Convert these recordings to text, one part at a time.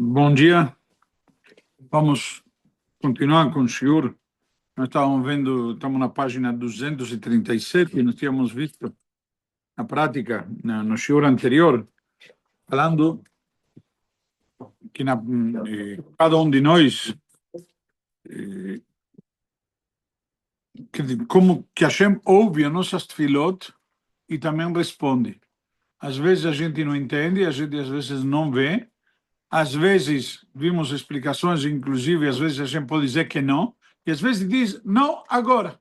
Bom dia, vamos continuar com o Shiur. Nós estamos na página 237 e nós tínhamos visto na prática, no Shiur anterior, falando que cada um de nós, como que Hashem ouve as nossas tefilot e também responde. Às vezes a gente não entende, a gente às vezes não vê, às vezes vimos explicações, inclusive às vezes a gente pode dizer que não, e às vezes diz não agora.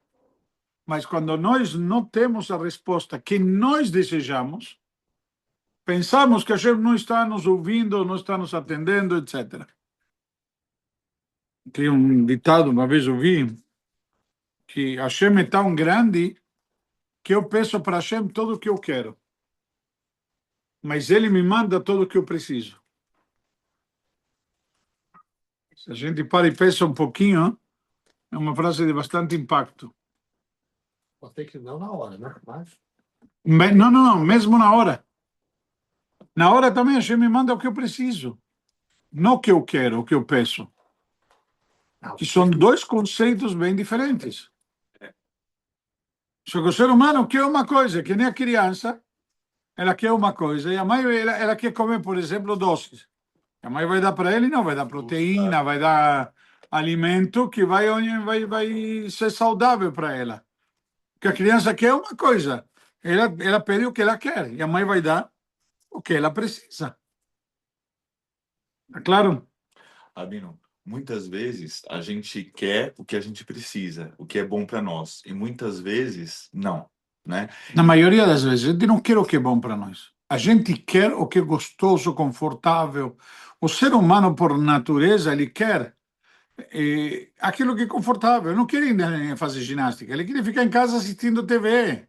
Mas quando nós não temos a resposta que nós desejamos, pensamos que Hashem não está nos ouvindo, não está nos atendendo, etc. Tem um ditado, uma vez eu vi, que Hashem é tão grande que eu peço para Hashem tudo o que eu quero. Mas ele me manda tudo o que eu preciso. Se a gente para e pensa um pouquinho, é uma frase de bastante impacto. Tem que não na hora, né? Não, mesmo na hora. Na hora também Hashem me manda o que eu preciso. Não o que eu quero, o que eu peço. Que são dois conceitos bem diferentes. Só que o ser humano quer uma coisa, que nem a criança, ela quer uma coisa, e a mãe ela quer comer, por exemplo, doces. A mãe vai dar para ele, não, vai dar proteína, vai dar alimento que vai ser saudável para ela. Porque a criança quer uma coisa, ela pede o que ela quer, e a mãe vai dar o que ela precisa. Tá claro? Rabino, muitas vezes a gente quer o que a gente precisa, o que é bom para nós, e muitas vezes não, né? Na maioria das vezes, a gente não quer o que é bom para nós. A gente quer o que é gostoso, confortável. O ser humano, por natureza, ele quer aquilo que é confortável. Ele não quer ir fazer ginástica, ele quer ficar em casa assistindo TV.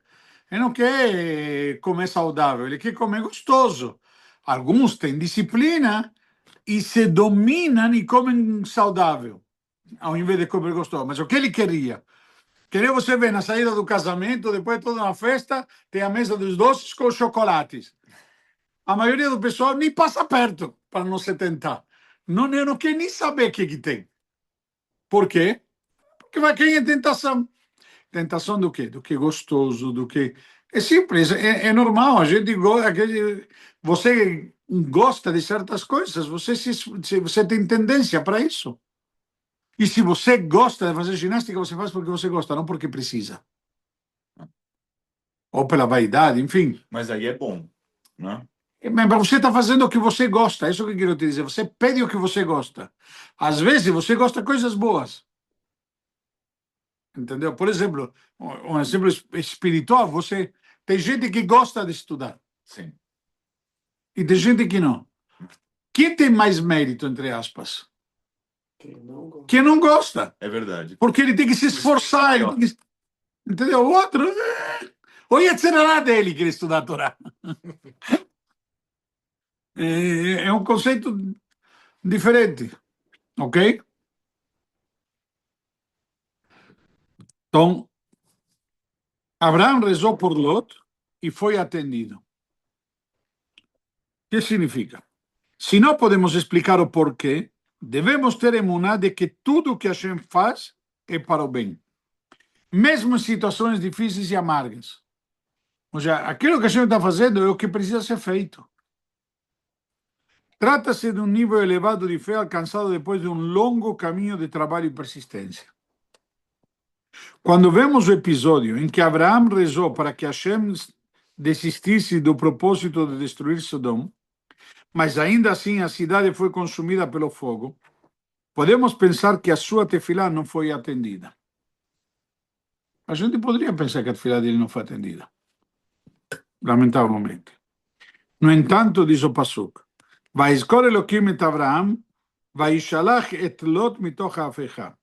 Ele não quer comer saudável, ele quer comer gostoso. Alguns têm disciplina e se dominam e comem saudável, ao invés de comer gostoso. Mas o que ele queria? Queria você ver na saída do casamento, depois de toda uma festa, tem a mesa dos doces com chocolates. A maioria do pessoal nem passa perto para não se tentar. Não quer nem saber o que tem. Por quê? Porque vai cair em tentação. Tentação do quê? Do que é gostoso, do que... É simples, é normal. A gente gosta, você gosta de certas coisas, você tem tendência para isso. E se você gosta de fazer ginástica, você faz porque você gosta, não porque precisa. Ou pela vaidade, enfim. Mas aí é bom, né? Mas você está fazendo o que você gosta, é isso que eu quero te dizer. Você pede o que você gosta. Às vezes você gosta de coisas boas. Entendeu? Por exemplo, um exemplo espiritual, você tem gente que gosta de estudar. Sim. E tem gente que não. Quem tem mais mérito, entre aspas? Quem não gosta. É verdade. Porque ele tem que se esforçar. Entendeu? O outro... O Yetzirará dele quer estudar a Torá. É um conceito diferente. Ok? Então, Abraão rezou por Lot e foi atendido. O que significa? Se não podemos explicar o porquê, devemos ter emuná de que tudo o que Hashem faz é para o bem, mesmo em situações difíceis e amargas. Ou seja, aquilo que Hashem está fazendo é o que precisa ser feito. Trata-se de um nível elevado de fé alcançado depois de um longo caminho de trabalho e persistência. Quando vemos o episódio em que Abraão rezou para que Hashem desistisse do propósito de destruir Sodom, mas ainda assim a cidade foi consumida pelo fogo, podemos pensar que a sua tefilá não foi atendida. A gente poderia pensar que a tefilá dele não foi atendida. Lamentavelmente. No entanto, diz o Pasuk, Vayizkor Elokim et Avraham, Vayishalach et Lot mitoch ha'afecha.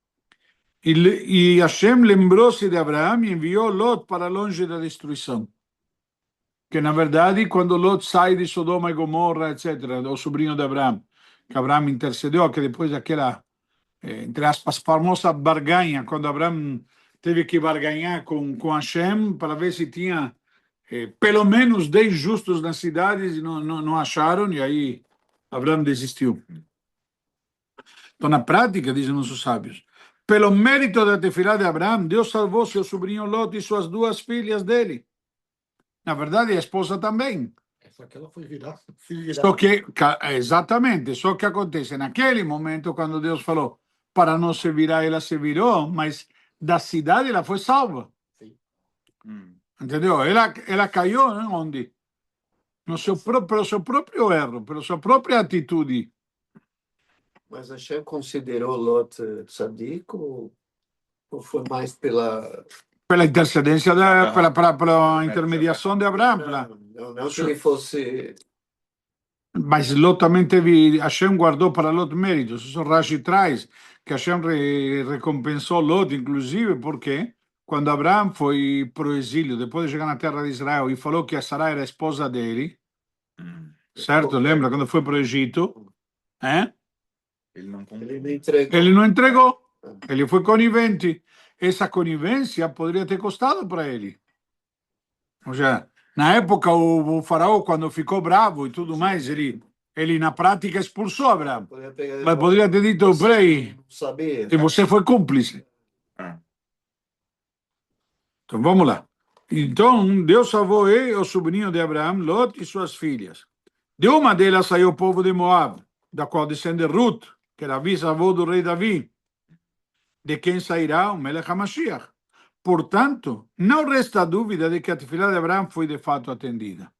E Hashem lembrou-se de Abraão e enviou Lot para longe da destruição. Que, na verdade, quando Lot sai de Sodoma e Gomorra, etc., o sobrinho de Abraão, que Abraão intercedeu, que depois daquela, entre aspas, famosa barganha, quando Abraão teve que barganhar com Hashem para ver se tinha pelo menos 10 justos nas cidades, e não acharam, e aí Abraão desistiu. Então, na prática, dizem nossos sábios, pelo mérito da tefilá de Abraão, Deus salvou seu sobrinho Lot e suas duas filhas dele. Na verdade, a esposa também. Só que ela foi virar, se virar. Só que, exatamente, só que acontece naquele momento, quando Deus falou para não se virar, ela se virou, mas da cidade ela foi salva. Sim. Entendeu? Ela caiu, né, onde? No seu pelo seu próprio erro, pela sua própria atitude. Mas a Hashem considerou Lot tzadik ou foi mais pela Pela intercedência, pela intermediação de Abraão. não que ele fosse Mas Lot também teve, Hashem guardou para Lot méritos. Isso Rashi traz, que Hashem recompensou Lot, inclusive, porque quando Abraão foi para o exílio, depois de chegar na terra de Israel, e falou que a Sarai era a esposa dele, certo? Lembra quando foi para o Egito? Ele não ele não entregou. Ele não entregou. Ele foi conivente. Essa conivência poderia ter custado para ele. Ou seja, na época, o faraó, quando ficou bravo e tudo mais, ele na prática expulsou Abraão. Mas poderia ter dito, peraí, Saber. e você foi cúmplice. Então, vamos lá. Então, Deus salvou ele, o sobrinho de Abraão, Lot e suas filhas. De uma delas saiu o povo de Moab, da qual descende Ruth, que era bisavô do rei Davi, de quem sairá o Melech HaMashiach. Portanto, não resta dúvida de que a tefilá de Abraão foi de fato atendida.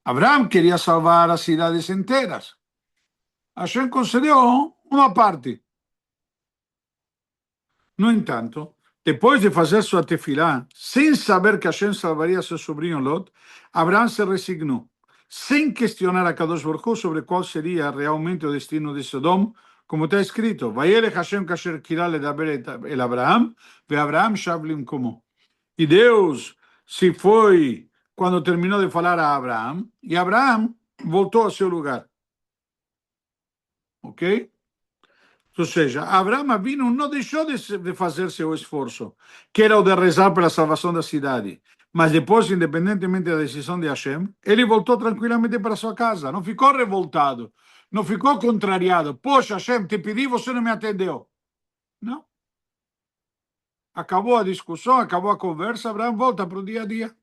Abraão queria salvar as cidades inteiras. Hashem concedeu uma parte. No entanto, depois de fazer sua tefilá, sem saber que Hashem salvaria seu sobrinho Lot, Abraão se resignou, sem questionar a Kadosh Baruch Hu sobre qual seria realmente o destino de Sodom, como está escrito, Vayelech Hashem kasher kirá ledaber el Abraham, ve Abraham shav limkomo. E Deus se foi quando terminou de falar a Abraão, e Abraão voltou ao seu lugar. Ok? Ou seja, Abraão Avinu não deixou de fazer seu esforço, que era o de rezar pela salvação da cidade. Mas depois, independentemente da decisão de Hashem, ele voltou tranquilamente para sua casa. Não ficou revoltado, não ficou contrariado. Poxa, Hashem, te pedi, você não me atendeu. Não. Acabou a discussão, acabou a conversa, Abraão volta para o dia a dia.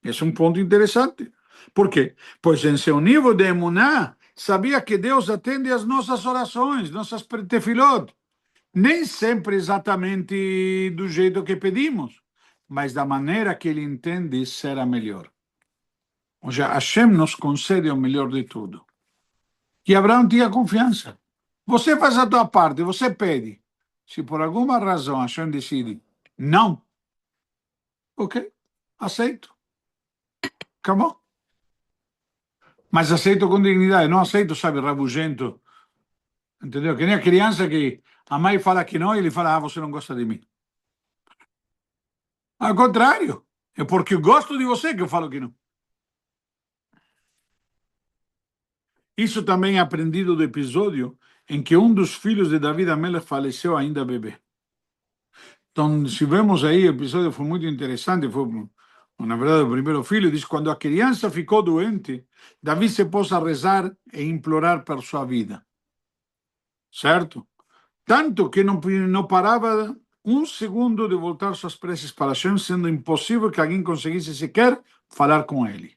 Esse é um ponto interessante. Por quê? Pois em seu nível de emuná, sabia que Deus atende às nossas orações, nossas tefilot. Nem sempre exatamente do jeito que pedimos, mas da maneira que Ele entende ser a melhor. Ou seja, Hashem nos concede o melhor de tudo. E Abraão tinha confiança. Você faz a tua parte, você pede. Se por alguma razão Hashem decide não, ok, aceito. Acabou. Mas aceito com dignidade, não aceito, sabe, rabugento. Entendeu? Que nem a criança que a mãe fala que não e ele fala, você não gosta de mim. Ao contrário, é porque eu gosto de você que eu falo que não. Isso também é aprendido do episódio em que um dos filhos de Davi Amelech faleceu ainda bebê. Então, se vemos aí, o episódio foi muito interessante, foi, na verdade, o primeiro filho, diz, quando a criança ficou doente, Davi se pôs a rezar e implorar por sua vida. Certo? Tanto que não parava um segundo de voltar suas preces para Hashem, sendo impossível que alguém conseguisse sequer falar com ele.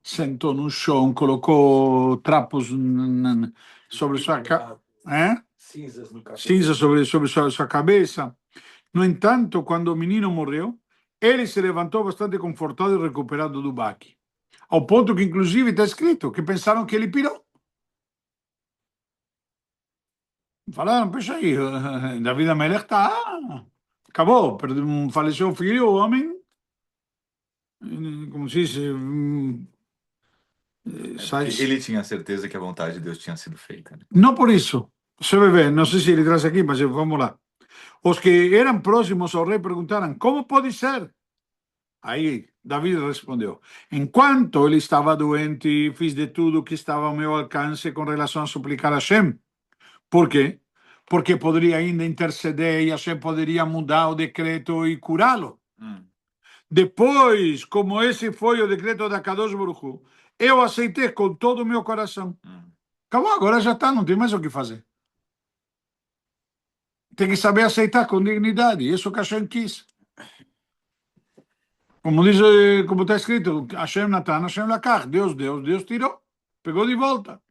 Sentou no chão, colocou trapos sobre sua cabeça, Cinzas no cabelo. cinza sobre sua cabeça. No entanto, quando o menino morreu, ele se levantou bastante confortado e recuperado do baque. Ao ponto que, inclusive, está escrito que pensaram que ele pirou. Falaram, puxa aí, Davi Amelech está... Acabou, faleceu o filho, o homem, como se diz... Ele tinha certeza que a vontade de Deus tinha sido feita. Né? Não por isso. Você vai ver, não sei se ele traz aqui, mas vamos lá. Os que eram próximos ao rei perguntaram, como pode ser? Aí Davi respondeu, enquanto ele estava doente, fiz de tudo que estava ao meu alcance com relação a suplicar a Hashem. Por quê? Porque poderia ainda interceder e Hashem poderia mudar o decreto e curá-lo. Depois, como esse foi o decreto da Kadosh Baruch Hu, Eu aceitei com todo o meu coração. Acabou, agora já está, não tem mais o que fazer. Tem que saber aceitar com dignidade. Isso que Hashem quis. Como diz, como está escrito, Hashem Natan, Hashem Lakach. Deus deu, Deus tirou. Pegou de volta.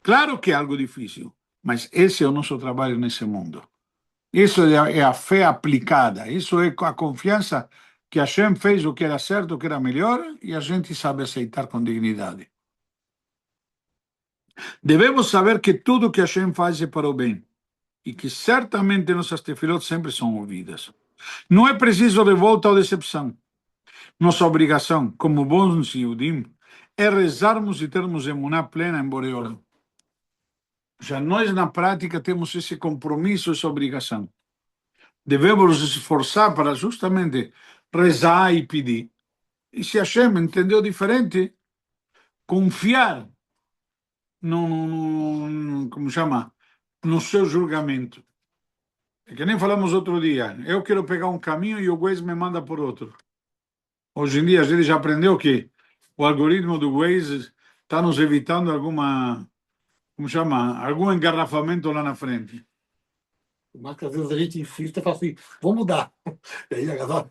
Claro que é algo difícil, mas esse é o nosso trabalho nesse mundo. Isso é a fé aplicada. Isso é a confiança que Hashem fez o que era certo, o que era melhor, e a gente sabe aceitar com dignidade. Devemos saber que tudo que Hashem faz é para o bem, e que certamente nossas tefilot sempre são ouvidas. Não é preciso revolta ou decepção. Nossa obrigação, como bons Yudim, é rezarmos e termos emuná plena em Boreolam. Já nós, na prática, temos esse compromisso, essa obrigação. Devemos nos esforçar para justamente rezar e pedir. E se Hashem entendeu diferente, confiar como chama? No seu julgamento. É que nem falamos outro dia. Eu quero pegar um caminho e o Waze me manda por outro. Hoje em dia, a gente já aprendeu que o algoritmo do Waze está nos evitando como chama? Algum engarrafamento lá na frente. Mas que às vezes a gente insiste e fala assim, vou mudar. E aí a galera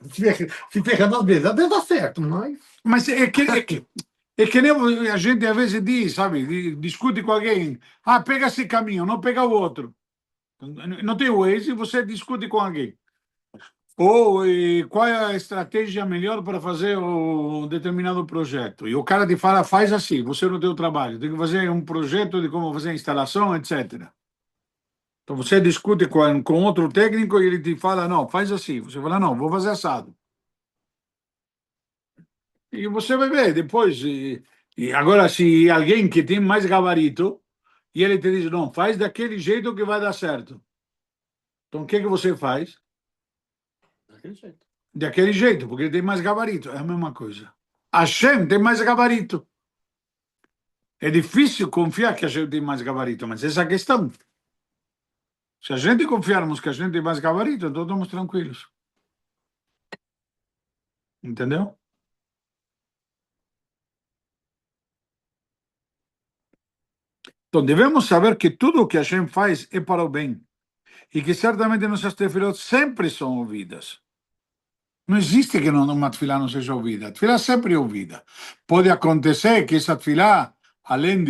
se ferrando às vezes dá certo, mas... Mas é que nem a gente às vezes diz, sabe? Discute com alguém. Ah, pega esse caminho, não pega o outro. Não tem Waze, você discute com alguém. Ou qual é a estratégia melhor para fazer um determinado projeto? E o cara te fala, faz assim, você não tem o trabalho, tem que fazer um projeto de como fazer a instalação, etc. Então você discute com outro técnico e ele te fala, não, faz assim. Você fala, não, vou fazer assado. E você vai ver depois. E agora, se alguém que tem mais gabarito, e ele te diz, não, faz daquele jeito que vai dar certo. Então o que você faz? Daquele jeito. Daquele jeito, porque ele tem mais gabarito. É a mesma coisa. Hashem tem mais gabarito. É difícil confiar que Hashem tem mais gabarito, mas essa é a questão. Se a gente confiarmos que a gente tem mais gabarito, então estamos tranquilos. Entendeu? Então devemos saber que tudo o que Hashem faz é para o bem. E que certamente nossas tefilot sempre são ouvidas. Não existe que uma tefilá não seja ouvida. A tefilá sempre é ouvida. Pode acontecer que essa tefilá, além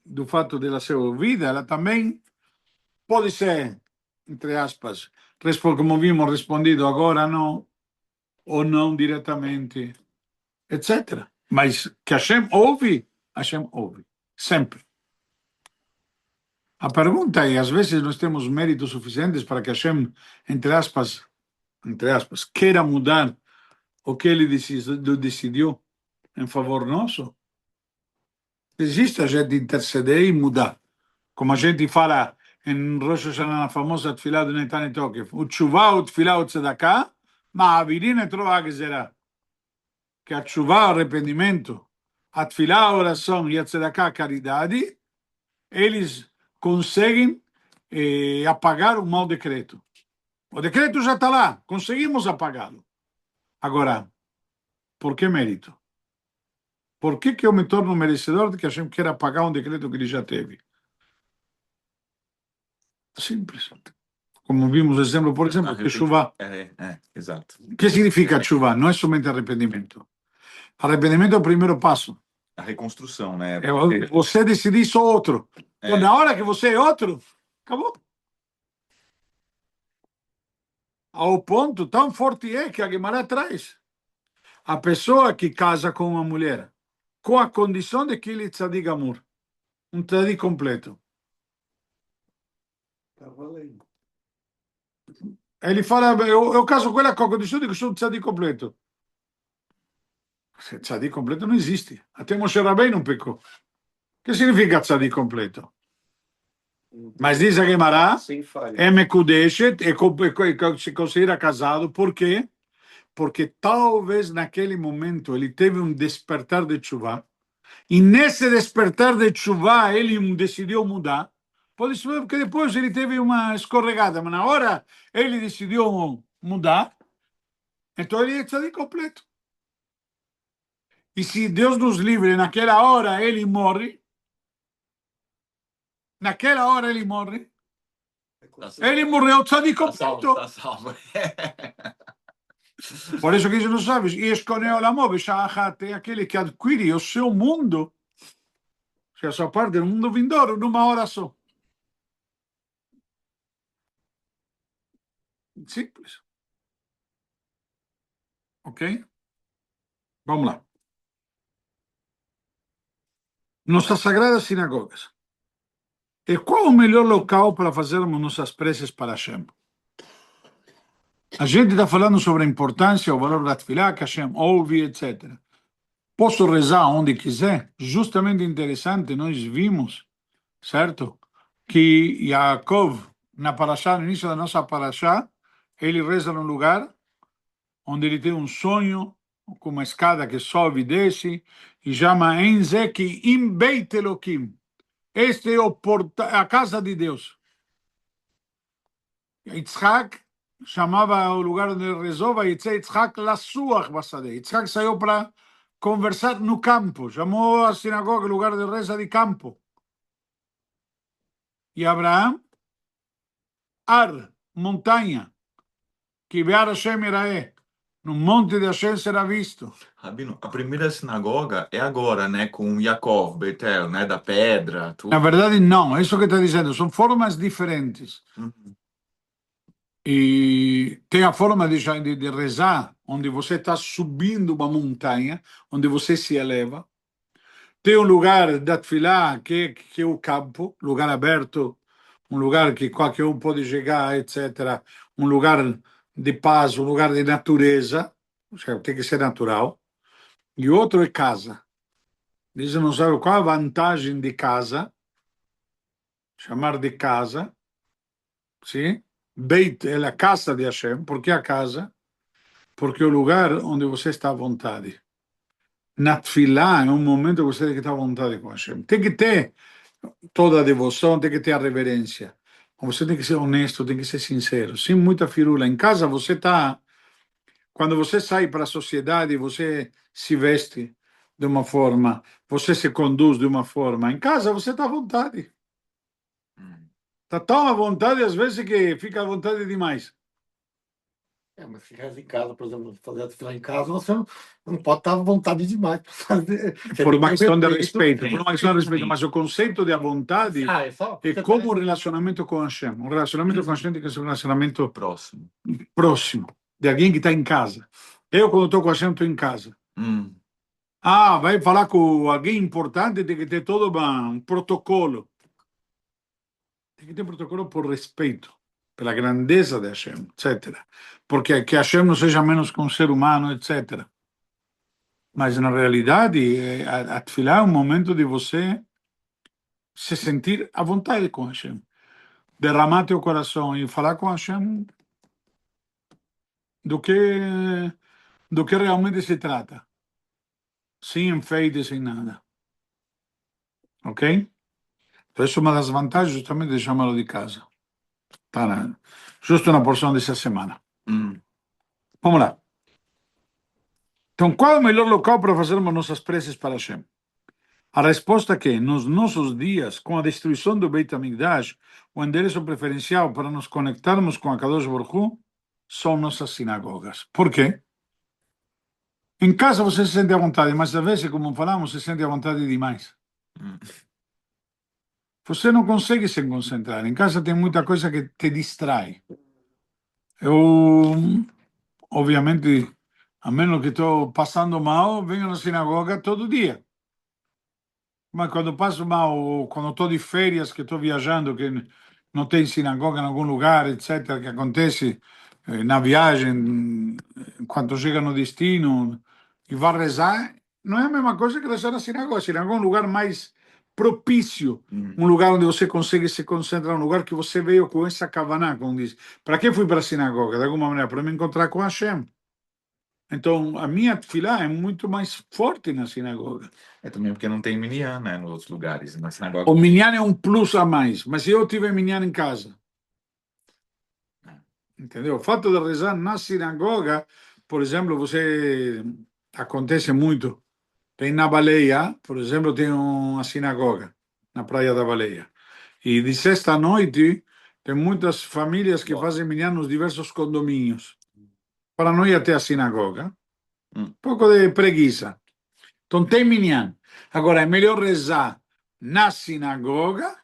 do fato dela ser ouvida, ela também pode ser, entre aspas, como vimos respondido agora, não, ou não diretamente, etc. Mas que Hashem ouve, sempre. A pergunta é, às vezes nós temos méritos suficientes para que Hashem, entre aspas, queira mudar o que ele decidiu em favor nosso? Existe a gente interceder e mudar. Como a gente fala em Rosh Hashanah, na famosa tefilá do Netan Tokef, o tshuvá, o tefilá, o tzedakah, ma'avirin et ro'a gezerah. Que a tshuvá, o arrependimento, a tefilá, a oração e a tzedakah, a caridade, eles conseguem apagar o mau decreto. O decreto já está lá, conseguimos apagá-lo. Agora, por que mérito? Por que eu me torno merecedor de que a gente queira apagar um decreto que ele já teve? Simples. Como vimos o exemplo, por exemplo, que chuva. Exato. O que significa chuva? Não é somente arrependimento. Arrependimento é o primeiro passo. A reconstrução, né? É você decidir só outro. Então, na hora que você é outro, acabou. Ao ponto tão forte é que a Guimarães traz. A pessoa que casa com uma mulher, com a condição de que ele tzadik amor, um tzadik completo. Tá valendo. Ele fala, eu caso com ela com a condição de que sou um tzadik completo. Tzadik completo não existe. Até Moshe Rabbeinu não pecou. O que significa tzadik completo? Mas diz a Guimará, Sem falha. é mekudeshet, se considera casado. Por quê? Porque talvez naquele momento ele teve um despertar de tshuva, e nesse despertar de tshuva ele decidiu mudar. Pode ser porque depois ele teve uma escorregada, mas na hora ele decidiu mudar, então ele é tzadik completo. E se Deus nos livre, naquela hora ele morre, naquela hora ele morre, ele morreu tzadik Tá salvo, completo. tá salvo. Por isso que Jesus sabe, Yesh koneh olamo b'sha'ah achat, é aquele que adquire o seu mundo, que é a sua parte do mundo vindouro, numa hora só. Simples. Ok? Vamos lá. Nossas sagradas sinagogas. E qual o melhor local para fazermos nossas preces para Hashem? A gente está falando sobre a importância, o valor da tefilá, que Hashem ouve, etc. Posso rezar onde quiser? Justamente interessante, nós vimos, certo? Que Yaakov, na Parashá, no início da nossa Parashá, ele reza num lugar onde ele tem um sonho, com uma escada que sobe e desce, e chama Enzeki Im Beit Elokim. Este é a casa de Deus. Yitzhak chamava o lugar onde ele rezou, Yitzhak Yitzhak Lasuach Basadeh. Yitzhak saiu para conversar no campo, chamou a sinagoga lugar de reza de campo. E Abraão, Ar, montanha, que Be'ar Hashem Iraé, no monte de Hashem será visto. Rabino, a primeira sinagoga é agora, né? Com Yaakov, Betel, né? Da pedra, Na tudo. verdade, não, é isso que está dizendo, são formas diferentes. Uhum. E tem a forma de rezar, onde você está subindo uma montanha, onde você se eleva. Tem um lugar da tefilá, que é o campo, lugar aberto, um lugar que qualquer um pode chegar, etc. Um lugar de paz, um lugar de natureza, ou seja, tem que ser natural. E outro é casa. Dizem, não sabe qual a vantagem de casa, chamar de casa, sim? Beit é a casa de Hashem. Por que a casa? Porque é o lugar onde você está à vontade. Na tefilá é um momento que você tem que estar à vontade com Hashem. Tem que ter toda a devoção, tem que ter a reverência. Você tem que ser honesto, tem que ser sincero, sem muita firula. Em casa você está, quando você sai para a sociedade, você se veste de uma forma, você se conduz de uma forma. Em casa você está à vontade. Está tão à vontade às vezes que fica à vontade demais. Mas ficar em casa, por exemplo, fazer a tefilá em casa, você não pode estar à vontade demais para fazer. Você Por tem uma que ter questão de respeito. respeito, por uma questão de respeito, mas o conceito de à vontade É só. é como o relacionamento com Hashem. Um relacionamento com Hashem tem que ser um relacionamento Próximo. próximo, de alguém que está em casa. Eu, quando estou com Hashem, estou em casa. Hum. Ah, vai falar com alguém importante, tem que ter todo um protocolo. Tem que ter protocolo por respeito, pela grandeza de Hashem, etc. Porque que Hashem não seja menos que um ser humano, etc. Mas, na realidade, a tefilá é um momento de você se sentir à vontade com Hashem. Derramar teu coração e falar com Hashem do que, do que realmente se trata. Sem enfeite, sem nada. Ok? Então, essa é uma das vantagens justamente de chamá-lo de casa. Tá justo na porção dessa semana. Vamos lá. Então, qual é o melhor local para fazermos nossas preces para Hashem? A resposta é que, nos nossos dias, com a destruição do Beit HaMikdash, o endereço preferencial para nos conectarmos com a Kadosh Baruch Hu são nossas sinagogas. Por quê? Em casa você se sente à vontade, mas às vezes, como falamos, se sente à vontade demais. Você não consegue se concentrar. Em casa tem muita coisa que te distrai. Eu, obviamente, a menos que estou passando mal, venho na sinagoga todo dia. Mas quando passo mal, ou quando estou de férias, que estou viajando, que não tem sinagoga em algum lugar, etc., que acontece na viagem, quando chega no destino e vai rezar, não é a mesma coisa que rezar na sinagoga. A sinagoga é um lugar mais propício, um lugar onde você consegue se concentrar, um lugar que você veio com essa kavaná, como diz. Para que fui para a sinagoga? De alguma maneira, para me encontrar com Hashem. Então, a minha tefilá é muito mais forte na sinagoga. É também porque não tem minyan, né? Nos outros lugares. Na sinagoga. O minyan é um plus a mais, mas se eu tiver minyan em casa, entendeu? O fato de rezar na sinagoga, por exemplo, você acontece muito Tem na Baleia, por exemplo, tem uma sinagoga na Praia da Baleia. E de sexta à noite, tem muitas famílias que fazem minyan nos diversos condomínios para não ir até a sinagoga. Um pouco de preguiça. Então tem minyan. Agora, é melhor rezar na sinagoga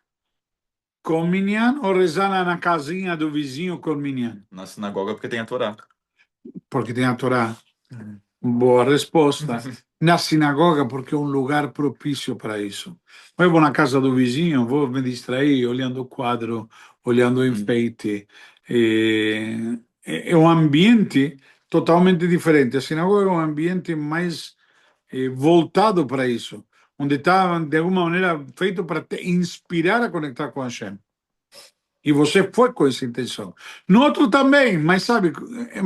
com minyan ou rezar na casinha do vizinho com minyan? Na sinagoga porque tem a Torá. Porque tem a Torá. Boa resposta. Na sinagoga, porque é um lugar propício para isso. Eu vou na casa do vizinho, vou me distrair olhando o quadro, olhando o enfeite. É um ambiente totalmente diferente. A sinagoga é um ambiente mais voltado para isso, onde está, de alguma maneira, feito para te inspirar a conectar com Hashem. E você foi com essa intenção. No outro também, mas sabe, é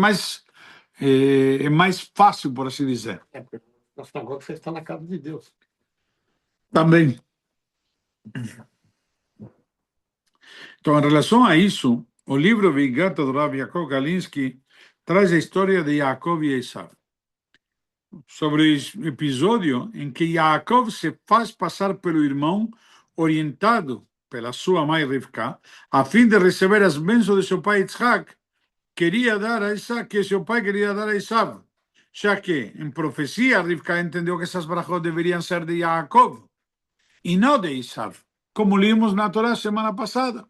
mais fácil, por assim dizer. Porque na sinagoga você está na casa de Deus. Também. Então, em relação a isso, o livro Vigata do Rav Yaakov Galinsky traz a história de Yaakov e Esav. Sobre o episódio em que Yaakov se faz passar pelo irmão orientado pela sua mãe Rivka, a fim de receber as bênçãos de seu pai Yitzhak, queria dar a Esav, que seu pai queria dar a Esav, já que, em profecia, Rivka entendeu que essas brachot deveriam ser de Yaakov e não de Esav, como lemos na Torá semana passada.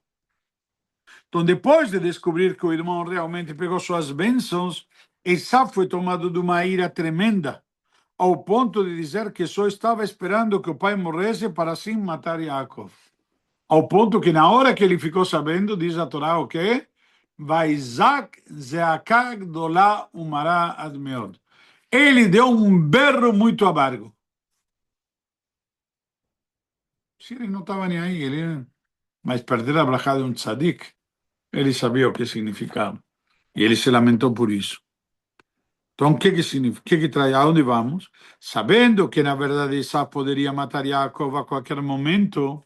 Então, depois de descobrir que o irmão realmente pegou suas bênçãos, Esav foi tomado de uma ira tremenda, ao ponto de dizer que só estava esperando que o pai morresse para assim matar Yaakov. Ao ponto que na hora que ele ficou sabendo, diz a Torá o quê? Vaizak zeaka gdolá umará ad meod. Ele deu um berro muito amargo. Se ele não estava nem aí, mas perder a brachá de um tzadik, ele sabia o que significava. E ele se lamentou por isso. Então, o que significa? O que traz? Aonde vamos? Sabendo que, na verdade, Esav poderia matar Yaakov a qualquer momento,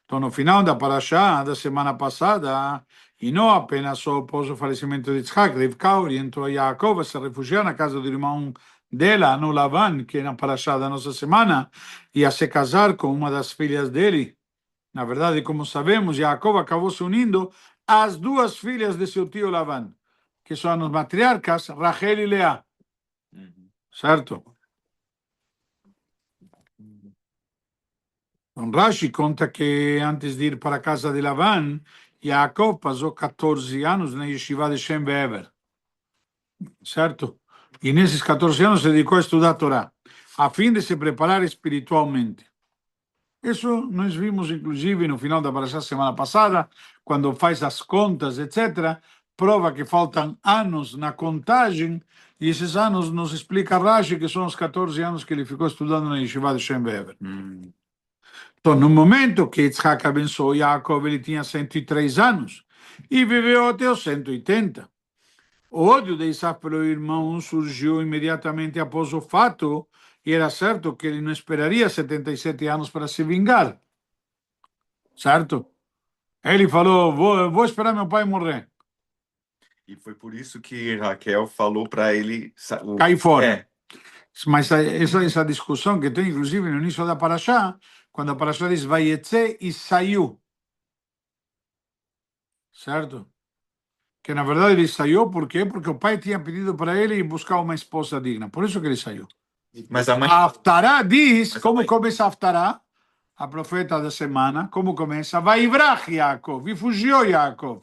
então, no final da Parashá, da semana passada, e não apenas só após o falecimento de Yitzhak, Rivka orientou Yaakov a se refugiar na casa do irmão dela, no Lavan, que é na Parashá da nossa semana, e a se casar com uma das filhas dele. Na verdade, como sabemos, Yaakov acabou se unindo às duas filhas de seu tio Lavan, que são as matriarcas Rachel e Leá. Certo? Então, Rashi conta que antes de ir para a casa de Lavan, Yaakov passou 14 anos na yeshiva de Shem Be'ever. Certo? E nesses 14 anos se dedicou a estudar a Torá, a fim de se preparar espiritualmente. Isso nós vimos, inclusive, no final da parashá semana passada, quando faz as contas, etc., prova que faltam anos na contagem, e esses anos nos explica Rashi que são os 14 anos que ele ficou estudando na yeshiva de Shem Be'ever. Então, no momento que Yitzhak abençoou Yaakov, ele tinha 103 anos e viveu até os 180. O ódio de Esav pelo irmão surgiu imediatamente após o fato, e era certo que ele não esperaria 77 anos para se vingar. Certo? Ele falou, vou esperar meu pai morrer. E foi por isso que Raquel falou para ele Cai fora. É. Mas essa discussão que tem, inclusive, no início da Parashá, quando a Parashá diz Vayetze e saiu. Certo? Que na verdade ele saiu, por quê? Porque o pai tinha pedido para ele buscar uma esposa digna. Por isso que ele saiu. Mas a mãe... A Haftará diz, como começa a Haftará? A profeta da semana, como começa? Vaivrach Yaakov, e fugiu Yaakov.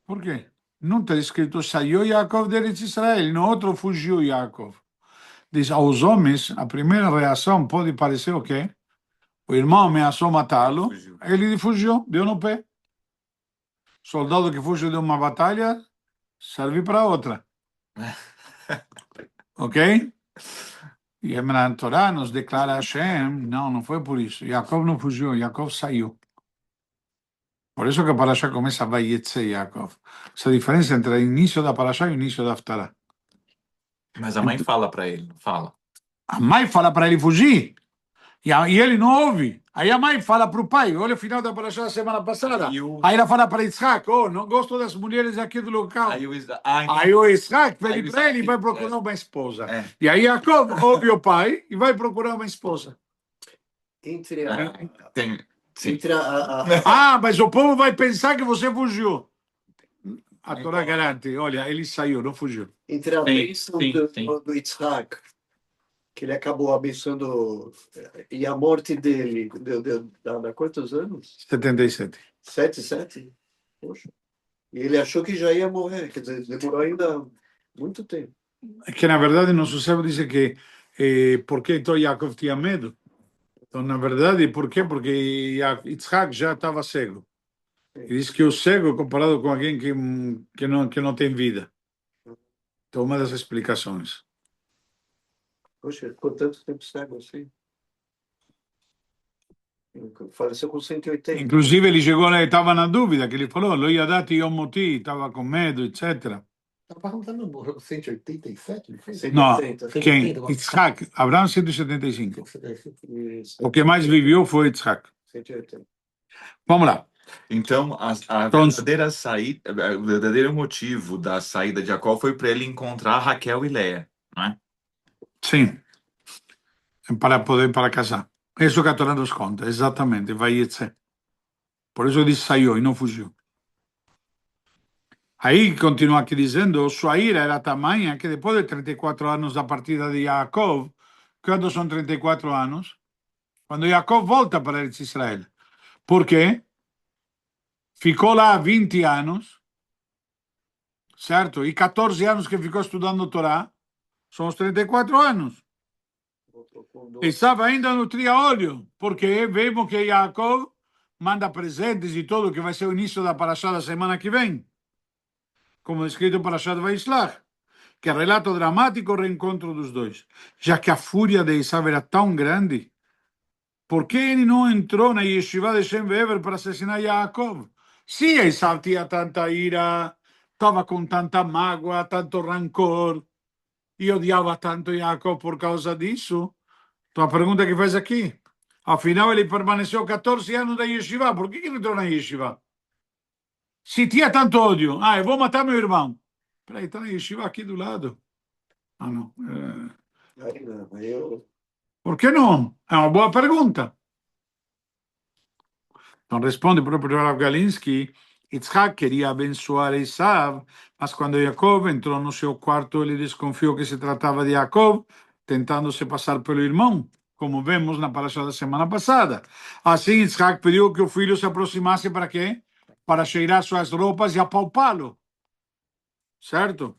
Por quê? Não está escrito saiu Yaakov de Eretz Israel, no outro fugiu Yaakov. Diz, aos homens, a primeira reação pode parecer o quê? O irmão ameaçou matá-lo, ele fugiu, deu no pé. Soldado que fugiu de uma batalha serve para outra. Ok? E a Torá nos declara Hashem, não foi por isso. Yaakov não fugiu, Yaakov saiu. Por isso que a Parashá começa Vayetze Yaakov. Essa diferença entre o início da Parashá e o início da Haftará. Mas a mãe fala para ele, fala. A mãe fala para ele fugir. E ele não ouve. Aí a mãe fala para o pai, olha o final da paraxá da semana passada. Aí o- Aí ela fala para Isaac, oh, não gosto das mulheres aqui do local. Aí o Isaac. Ah, então- Aí o Isaac Aí pede o para ele e Isaac- vai procurar uma esposa. É. E aí Jacob ouve o pai e vai procurar uma esposa. Entre a, Tem, sim. entre Ah, mas o povo vai pensar que você fugiu. A Torá garante, olha, ele saiu, não fugiu. entre a Sim, bênção sim, do, sim. do Yitzhak, que ele acabou abençoando, e a morte dele, dá quantos anos? 77. 7? Poxa. E ele achou que já ia morrer, quer dizer, demorou ainda muito tempo. É que na verdade nosso servo diz que por que então Jacob tinha medo? Então, na verdade, por quê? Porque Isaac já estava cego. E diz que o cego é comparado com alguém que não tem vida. Então, uma das explicações. Poxa, ficou tanto tempo cego assim. Faleceu com 180. Inclusive, ele chegou lá e estava na dúvida, que ele falou, lo yadati yom moti, estava com medo, etc. Abraham também morreu com 187, ele fez? 180. Quem? Isaac. Abraão, 175. 185. Isso, O que mais viveu foi Isaac. 180. Vamos lá. Então, a Então- verdadeira saída, o verdadeiro motivo da saída de Jacó foi para ele encontrar Raquel e Leia, não é? Sim. Para casar. Isso que a Torá nos conta, exatamente. Vai ser. Por isso ele saiu e não fugiu. Aí continua aqui dizendo, sua ira era tamanha que depois de 34 anos da partida de Jacob, quando são 34 anos, quando Jacob volta para Israel. Por quê? Ficou lá 20 anos, certo? E 14 anos que ficou estudando Torá, são os 34 anos. E estava ainda no tria-óleo, porque vemos que Jacob manda presentes e tudo, que vai ser o início da paraxá da semana que vem, como escrito para Parashat Vaishlach, que é relato dramático o reencontro dos dois. Já que a fúria de Esav era tão grande, por que ele não entrou na yeshiva de Shem Ve'ever para assassinar Jacob? Se Esav tinha tanta ira, estava com tanta mágoa, tanto rancor, e odiava tanto Jacob por causa disso, então a pergunta que faz aqui, afinal ele permaneceu 14 anos na yeshiva, por que ele entrou na yeshiva? Se tinha tanto ódio, eu vou matar meu irmão. Peraí, está na yeshiva aqui do lado. Ah, não. Aí não, aí eu... Por que não? É uma boa pergunta. Então responde o próprio Rav Galinsky, Yitzhak queria abençoar Esav, mas quando Jacob entrou no seu quarto, ele desconfiou que se tratava de Jacob, tentando se passar pelo irmão, como vemos na paraxá da semana passada. Assim, Yitzhak pediu que o filho se aproximasse para quê? Para cheirar suas roupas e apalpá-lo. Certo?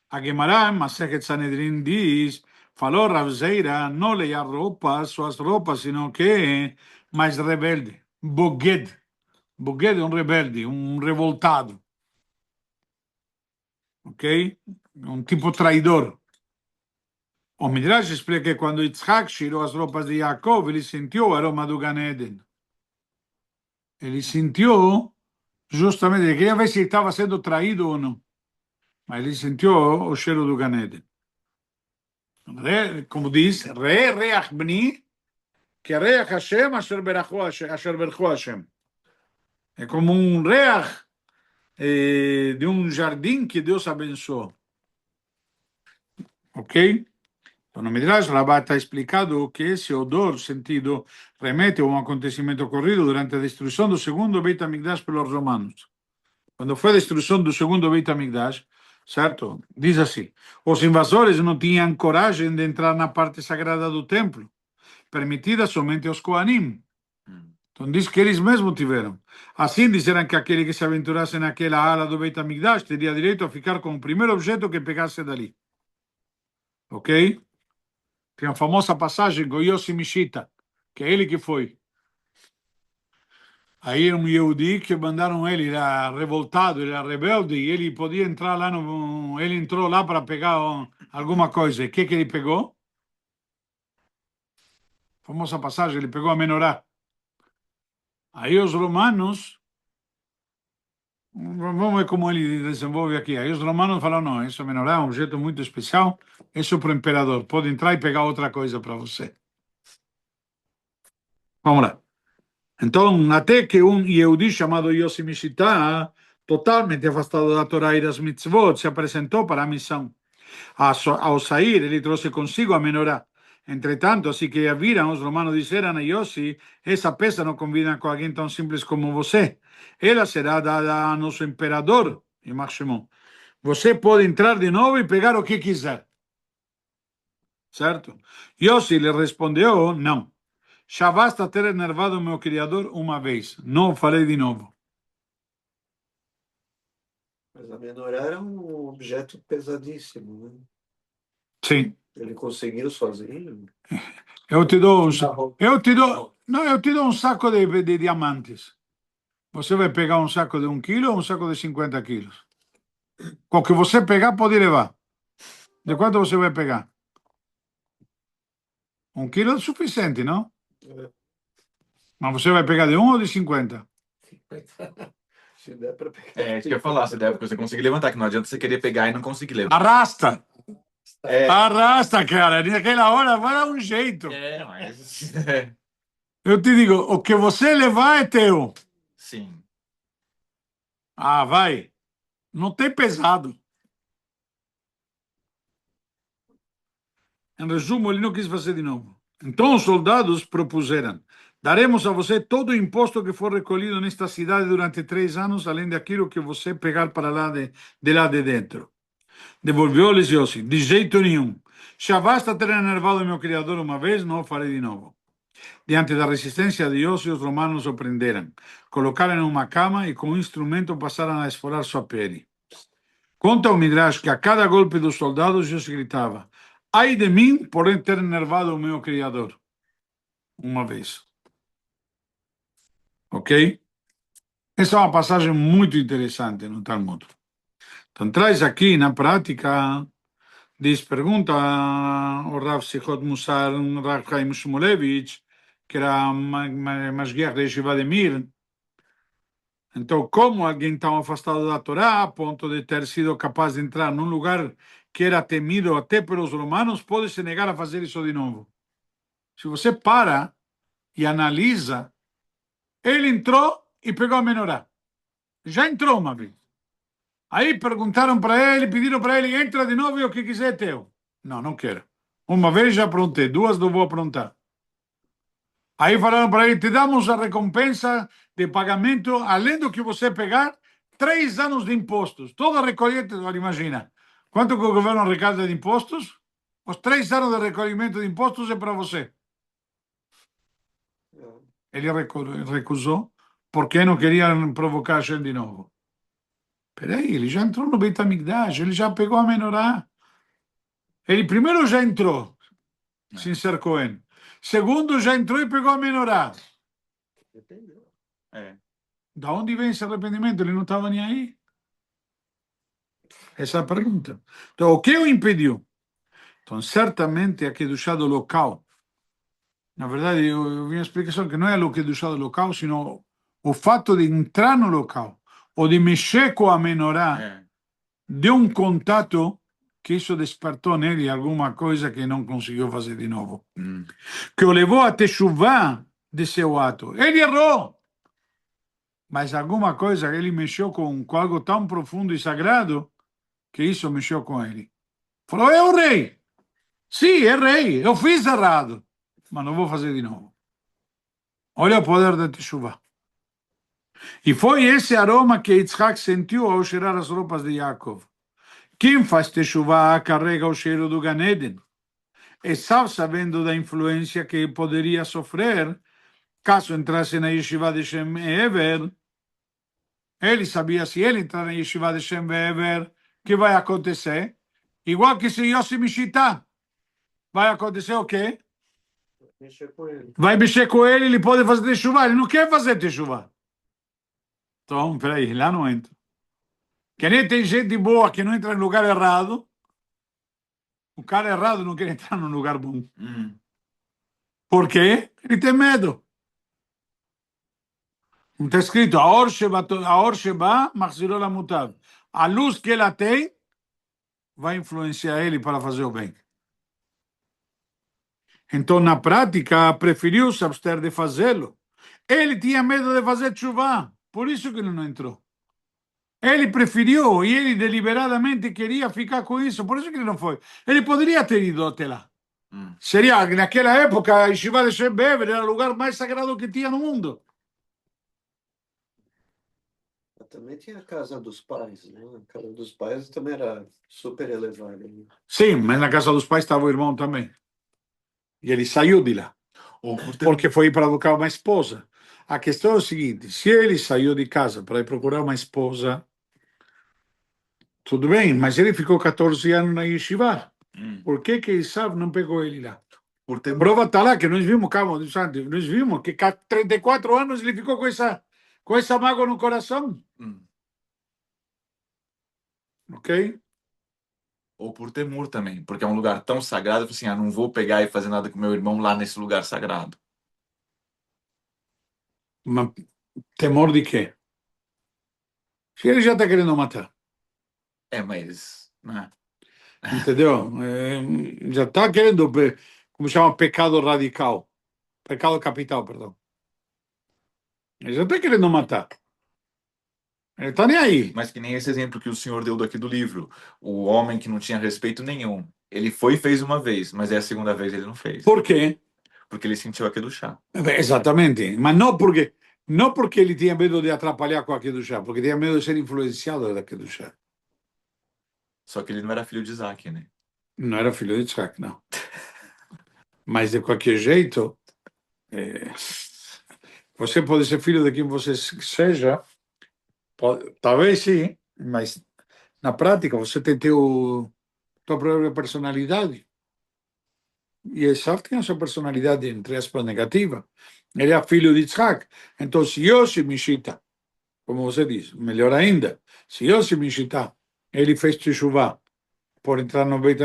A Gemara, Masechet Sanedrin diz, falou Rav Zeira, não leia roupas, suas roupas, sino que mais rebelde. Boged. Boged é um rebelde, um revoltado. Ok? Um tipo traidor. O Midrash explica que quando Yitzhak cheirou as roupas de Jacob, ele sentiu o aroma do Gan Eden. Ele sentiu, justamente, ele queria ver se estava sendo traído ou não. Mas ele sentiu o cheiro do Gan Eden. Como diz, Re Reach Bni, que Reach Hashem, Asher Berachou Hashem. É como um Reach de um jardim que Deus abençoou. Ok? Então, no Midrash, Rabbah está explicado que esse odor sentido remete a um acontecimento ocorrido durante a destruição do segundo Beit HaMikdash pelos romanos. Quando foi a destruição do segundo Beit HaMikdash, certo? Diz assim, os invasores não tinham coragem de entrar na parte sagrada do templo, permitida somente aos Kohanim. Então diz que eles mesmos tiveram. Assim disseram que aquele que se aventurasse naquela ala do Beit HaMikdash teria direito a ficar com o primeiro objeto que pegasse dali. Ok? Tem a famosa passagem com Yossi Mishita, que é ele que foi. Aí um Yehudi que mandaram ele, era revoltado, ele era rebelde, e ele podia entrar lá, ele entrou lá para pegar alguma coisa. E o que ele pegou? Famosa passagem, ele pegou a menorá. Aí os romanos, vamos ver como ele desenvolve aqui. Aí os romanos falaram, não, essa menorá é um objeto muito especial, isso para o imperador, pode entrar e pegar outra coisa para você. Vamos lá. Então, até que Yehudi chamado Yossi Mishitá, totalmente afastado da Torá e das mitzvot, se apresentou para a missão. Ao sair, ele trouxe consigo a menorá. Entretanto, assim que a viram, os romanos disseram a Yossi: essa peça não combina com alguém tão simples como você. Ela será dada a nosso imperador, Ymar Shimon. Você pode entrar de novo e pegar o que quiser. Certo? Yossi lhe respondeu: não. Já basta ter enervado meu criador uma vez. Não o farei de novo. Mas a menorá era um objeto pesadíssimo, né? Sim. Ele conseguiu sozinho. Eu te dou um saco de diamantes. Você vai pegar um saco de 1 quilo ou um saco de 50 quilos? Com o que você pegar, pode levar. De quanto você vai pegar? 1 quilo é suficiente, não? É, Mas você vai pegar de 1 ou de 50? se der para pegar. É, isso que eu ia falar, se der, porque você conseguir levantar, que não adianta você querer pegar e não conseguir levantar. Arrasta! É, Arrasta, cara. Naquela hora vai dar um jeito. É, mas. Eu te digo, o que você levar é teu. Sim. Ah, vai. Não tem pesado. Em resumo, ele não quis fazer de novo. Então os soldados propuseram: daremos a você todo o imposto que for recolhido nesta cidade durante 3 anos, além daquilo que você pegar para lá de dentro. Devolveu-lhes Yossi: de jeito nenhum. Já basta ter enervado meu criador uma vez, não o farei de novo. Diante da resistência de Yossi, os romanos o prenderam, colocaram em uma cama e com um instrumento passaram a esfolar sua pele. Conta o Midrash que a cada golpe dos soldados Yossi gritava: ai de mim por ter enervado o meu criador. Uma vez. Ok? Essa é uma passagem muito interessante no Talmud. Então, traz aqui na prática, pergunta o Rav Sichot Musar, Rav Chaim Shmulevich, que era Mashgiach da Yeshiva de Mir. Então, como alguém tão afastado da Torá, a ponto de ter sido capaz de entrar num lugar que era temido até pelos romanos, pode se negar a fazer isso de novo? Se você para e analisa, ele entrou e pegou a menorá. Já entrou uma vez. Aí perguntaram para ele, pediram para ele: entra de novo e o que quiser é teu. Não, não quero. Uma vez já aprontei, duas não vou aprontar. Aí falaram para ele: te damos a recompensa de pagamento, além do que você pegar, 3 anos de impostos. Toda recolhida, imagina. Quanto que o governo arrecada de impostos? Os 3 anos de recolhimento de impostos é para você. Ele recusou porque não queria provocar a gente de novo. Peraí, ele já entrou no Beit HaMikdash, ele já pegou a menorá. Ele primeiro já entrou, sem ser Cohen. Segundo, já entrou e pegou a menorá. Entendeu? É. Da onde vem esse arrependimento? Ele não estava nem aí. Essa é a pergunta. Então, o que o impediu? Então, certamente a Kedushá do local. Na verdade, eu vi a explicação que não é a Kedushá do local, sino o fato de entrar no local ou de mexer com a menorá É. deu um contato que isso despertou nele alguma coisa que não conseguiu fazer de novo. Que o levou a techuvá de seu ato. Ele errou, mas alguma coisa, ele mexeu com algo tão profundo e sagrado que isso mexeu com ele. Falou: eu errei. Sim, errei. Eu fiz errado, mas não vou fazer de novo. Olha o poder da techuvá. E foi esse aroma que Yitzhak sentiu ao cheirar as roupas de Yaakov. Quem faz techuvá carrega o cheiro do Gan Eden. Esaú, sabendo da influência que poderia sofrer caso entrasse na yeshiva de Shem Ever, ele sabia, se ele entrar na yeshiva de Shem Ever, o que vai acontecer? Igual que se Yossi Mishitá, vai acontecer o quê? Mexer com ele. Vai mexer com ele pode fazer techuvá, ele não quer fazer techuvá. Então, peraí, lá não entra. Que nem tem gente boa que não entra no lugar errado, o cara errado não quer entrar no lugar bom. Por quê? Ele tem medo. Não está escrito: Aor Sheba Machzirol Amutav. A luz que ela tem vai influenciar ele para fazer o bem. Então, na prática, preferiu se abster de fazê-lo. Ele tinha medo de fazer chuva, por isso que ele não entrou. Ele preferiu e ele deliberadamente queria ficar com isso, por isso que ele não foi. Ele poderia ter ido até lá. Seria, naquela época, a Yeshiva de Shem Bever era o lugar mais sagrado que tinha no mundo. Também tinha a casa dos pais, né? A casa dos pais também era super elevada, né? Sim, mas na casa dos pais estava o irmão também. E ele saiu de lá, Ou por ter porque foi para buscar uma esposa. A questão é o seguinte: se ele saiu de casa para ir procurar uma esposa, tudo bem, mas ele ficou 14 anos na Yeshiva. Por que Esav não pegou ele lá? por ter A prova está lá, que nós vimos, calma, nós vimos que 34 anos ele ficou com essa mágoa no coração. Ok? Ou por temor também, porque é um lugar tão sagrado, assim, não vou pegar e fazer nada com meu irmão lá nesse lugar sagrado. Mas temor de quê? Se ele já está querendo matar, Mas, né? entendeu? Já está querendo, como chama, pecado radical. Pecado capital, perdão. Ele já está querendo matar. Ele está nem aí. Mas que nem esse exemplo que o senhor deu daqui do livro, o homem que não tinha respeito nenhum. Ele foi e fez uma vez, mas é a segunda vez ele não fez. Por quê? Porque ele sentiu aquele chá. Exatamente. Mas não porque ele tinha medo de atrapalhar com aquilo chá, porque tinha medo de ser influenciado daquilo chá. Só que ele não era filho de Isaac, né? Não era filho de Isaac, não. Mas, de qualquer jeito, você pode ser filho de quem você seja, talvez sim, mas na prática você tem tua própria personalidade. E Esav tem a sua personalidade, entre aspas, negativa. Ele é filho de Isaac. Então, se Yossi Mishita, como você diz, melhor ainda, se Yossi Mishita, ele fez teshuvah por entrar no Beit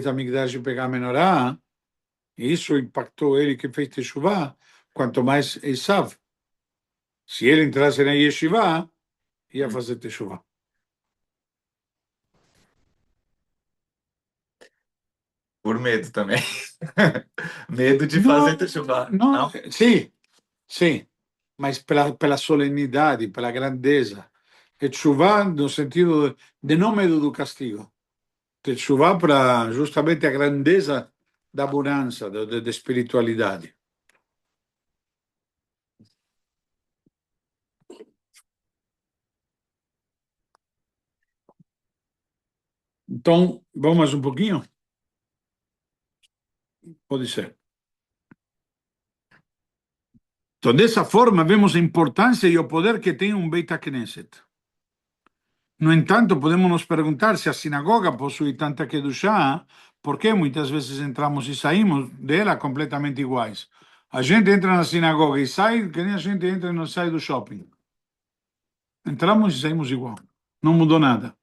HaMikdash e pegar a menorá, e isso impactou ele que fez teshuvah, quanto mais Esav. Se ele entrasse na yeshiva, ia fazer teshuvah. Por medo também. Medo de fazer teshuvah. Não, sim, sim, mas pela solenidade, pela grandeza. Teshuvah no sentido de não medo do castigo. Teshuvah para justamente a grandeza da bonança, da espiritualidade. Então, vamos mais um pouquinho? Pode ser. Então, dessa forma, vemos a importância e o poder que tem um Beit HaKnesset. No entanto, podemos nos perguntar se a sinagoga possui tanta Kedushá, por que muitas vezes entramos e saímos dela completamente iguais. A gente entra na sinagoga e sai, que nem a gente entra e não sai do shopping. Entramos e saímos igual. Não mudou nada.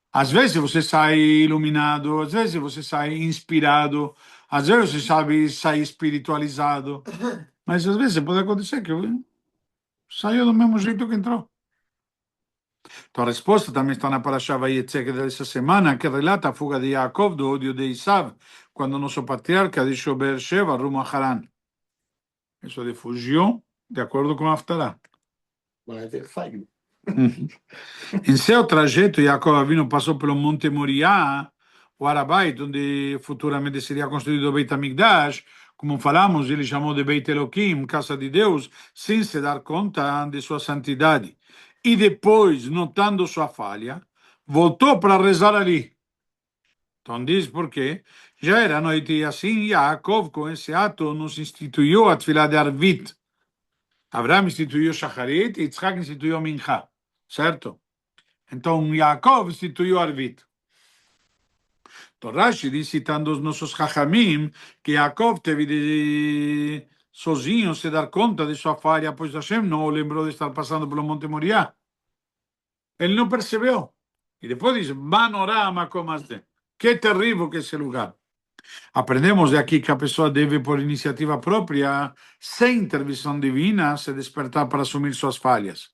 Às vezes você sai iluminado, às vezes você sai inspirado, às vezes você sabe sair espiritualizado, mas às vezes pode acontecer que saiu do mesmo jeito que entrou. Então a resposta também está na Parashá Vayetze dessa semana, que relata a fuga de Yaakov do ódio de Esav, quando nosso patriarca deixou Beersheba rumo a Haran. Isso ele fugiu de acordo com a Haftarah. Mas ele saiu. Em seu trajeto, Yaakov Avinu passou pelo Monte Moriá, o Arabait, onde futuramente seria construído o Beit HaMikdash. Como falamos, ele chamou de Beit Elohim, casa de Deus, sem se dar conta de sua santidade. E depois, notando sua falha, voltou para rezar ali. Então diz por quê? Já era noite e assim Yaakov, com esse ato, nos instituiu a Tfilah de Arvit. Abraham instituiu Shacharit e Yitzhak instituiu Mincha. Certo? Então Yaakov instituiu Arvit. Então Rashi diz, citando os nossos Chachamim, que Yaakov teve de sozinho se dar conta de sua falha, pois Hashem não o lembrou de estar passando pelo Monte Moriá. Ele não percebeu. E depois diz, Manorama como este. Que terrível que é esse lugar. Aprendemos daqui que a pessoa deve, por iniciativa própria, sem intervenção divina, se despertar para assumir suas falhas.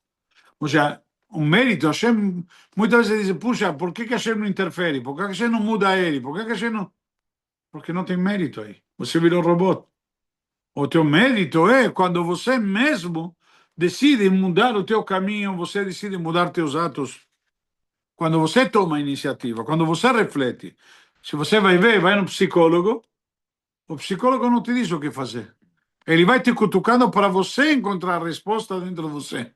Ou seja, um mérito, Hashem, muitas vezes diz, puxa, por que Hashem não interfere? Por que Hashem não muda ele? Por que Hashem não... porque não tem mérito aí. Você virou robô. O teu mérito é quando você mesmo decide mudar o teu caminho, você decide mudar teus atos. Quando você toma a iniciativa, quando você reflete. Se você vai ver, vai no psicólogo, o psicólogo não te diz o que fazer. Ele vai te cutucando para você encontrar a resposta dentro de você.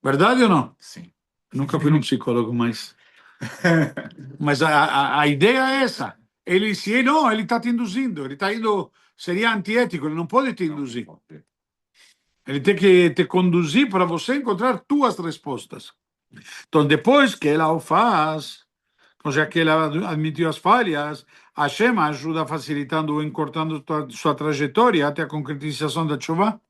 Verdade ou não? Sim. Nunca fui num psicólogo, mas a ideia é essa. Ele, se não, ele está te induzindo, ele está indo, seria antiético, ele não pode te induzir. Ele tem que te conduzir para você encontrar tuas respostas. Então, depois que ela o faz, já que ela admitiu as falhas, a Hashem ajuda facilitando ou encurtando sua trajetória até a concretização da chuva.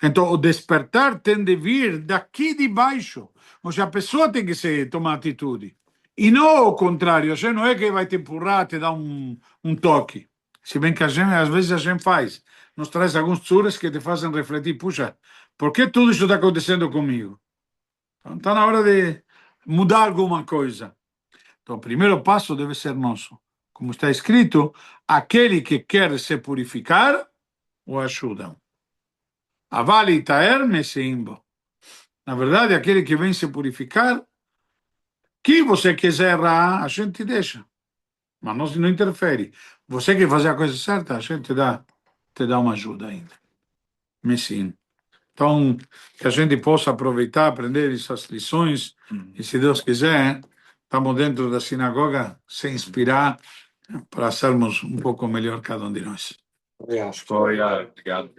Então, o despertar tem de vir daqui de baixo. Ou seja, a pessoa tem que tomar atitude. E não o contrário. A gente não é que vai te empurrar, te dar um toque. Se bem que às vezes a gente faz. Nos traz alguns tsuras que te fazem refletir. Puxa, por que tudo isso está acontecendo comigo? Então, está na hora de mudar alguma coisa. Então, o primeiro passo deve ser nosso. Como está escrito, aquele que quer se purificar, o ajudam. Avali Taer Messimbo. Na verdade, aquele que vem se purificar, que você quiser errar, a gente deixa. Mas não interfere. Você que fazer a coisa certa, a gente te dá uma ajuda ainda. Messim. Então, que a gente possa aproveitar, aprender essas lições, e se Deus quiser, estamos dentro da sinagoga, se inspirar para sermos um pouco melhor cada um de nós. Eu acho. Obrigado.